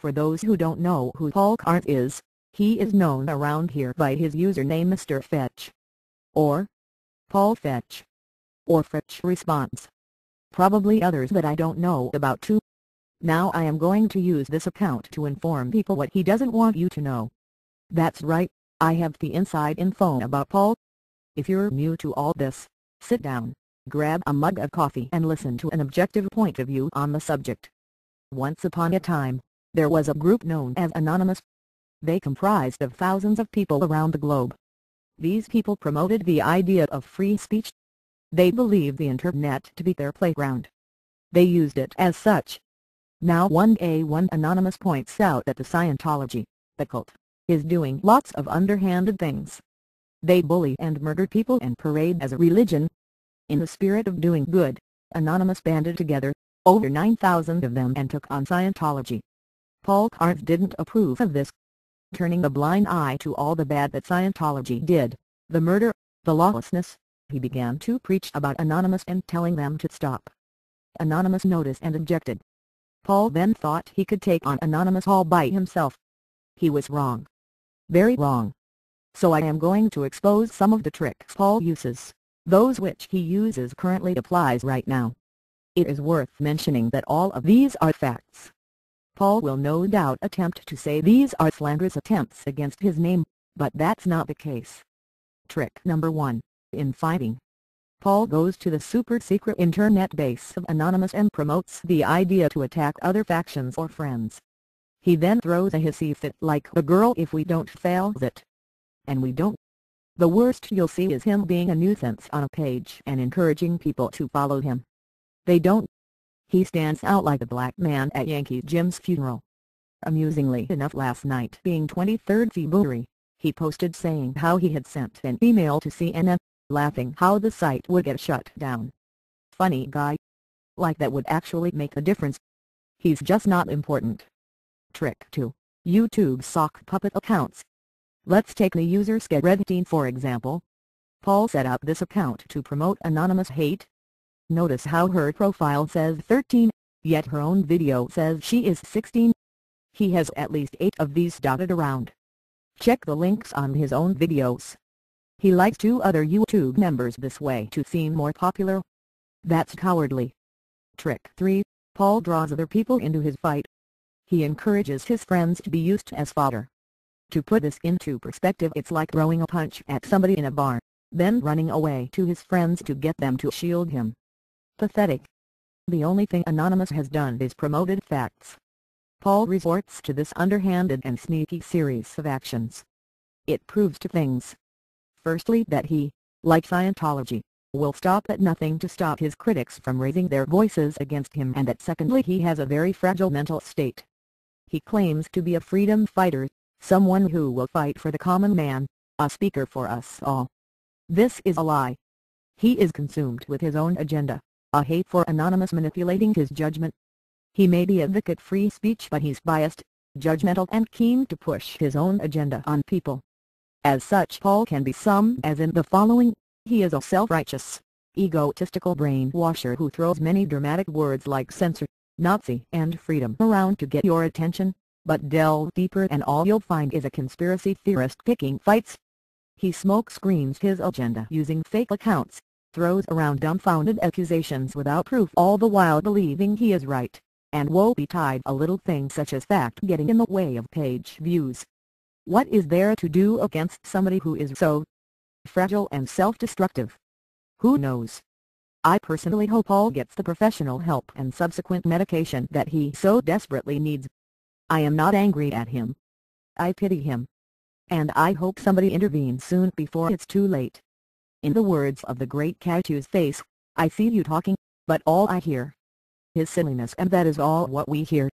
For those who don't know who Paul Carnes is, he is known around here by his username Mr. Fetch, or Paul Fetch, or FetchResponds. Probably others that I don't know about too. Now I am going to use this account to inform people what he doesn't want you to know. That's right, I have the inside info about Paul. If you're new to all this, sit down, grab a mug of coffee and listen to an objective point of view on the subject. Once upon a time, there was a group known as Anonymous. They comprised of thousands of people around the globe. These people promoted the idea of free speech. They believed the internet to be their playground. They used it as such. Now one Anonymous points out that the Scientology, the cult, is doing lots of underhanded things. They bully and murder people and parade as a religion. In the spirit of doing good, Anonymous banded together, over 9,000 of them, and took on Scientology. Paul Carnes didn't approve of this. Turning a blind eye to all the bad that Scientology did, the murder, the lawlessness, he began to preach about Anonymous and telling them to stop. Anonymous noticed and objected. Paul then thought he could take on Anonymous all by himself. He was wrong. Very wrong. So I am going to expose some of the tricks Paul uses. Those which he uses currently applies right now. It is worth mentioning that all of these are facts. Paul will no doubt attempt to say these are slanderous attempts against his name, but that's not the case. Trick number 1, in fighting. Paul goes to the super-secret internet base of Anonymous and promotes the idea to attack other factions or friends. He then throws a hissy fit like a girl if we don't fail it. And we don't. The worst you'll see is him being a nuisance on a page and encouraging people to follow him. They don't. He stands out like a black man at Yankee Jim's funeral. Amusingly enough, last night, being 23rd February, he posted saying how he had sent an email to CNN, laughing how the site would get shut down. Funny guy. Like that would actually make a difference. He's just not important. Trick 2. YouTube sock puppet accounts. Let's take the user Sked13 for example. Paul set up this account to promote Anonymous hate. Notice how her profile says 13, yet her own video says she is 16. He has at least 8 of these dotted around. Check the links on his own videos. He likes 2 other YouTube members this way to seem more popular. That's cowardly. Trick 3. Paul draws other people into his fight. He encourages his friends to be used as fodder. To put this into perspective, it's like throwing a punch at somebody in a bar, then running away to his friends to get them to shield him. Pathetic. The only thing Anonymous has done is promoted facts. Paul resorts to this underhanded and sneaky series of actions. It proves 2 things. Firstly, that he, like Scientology, will stop at nothing to stop his critics from raising their voices against him, and that secondly he has a very fragile mental state. He claims to be a freedom fighter, someone who will fight for the common man, a speaker for us all. This is a lie. He is consumed with his own agenda, a hate for Anonymous manipulating his judgment. He may be advocate free speech, but he's biased, judgmental and keen to push his own agenda on people. As such, Paul can be summed as in the following: he is a self-righteous, egotistical brainwasher who throws many dramatic words like censor, Nazi and freedom around to get your attention, but delve deeper and all you'll find is a conspiracy theorist picking fights. He smoke screens his agenda using fake accounts, throws around dumbfounded accusations without proof, all the while believing he is right, and woe betide a little thing such as fact getting in the way of page views. What is there to do against somebody who is so fragile and self-destructive? Who knows? I personally hope Paul gets the professional help and subsequent medication that he so desperately needs. I am not angry at him. I pity him. And I hope somebody intervenes soon before it's too late. In the words of the great Catu's face, I see you talking, but all I hear is silliness, and that is all what we hear.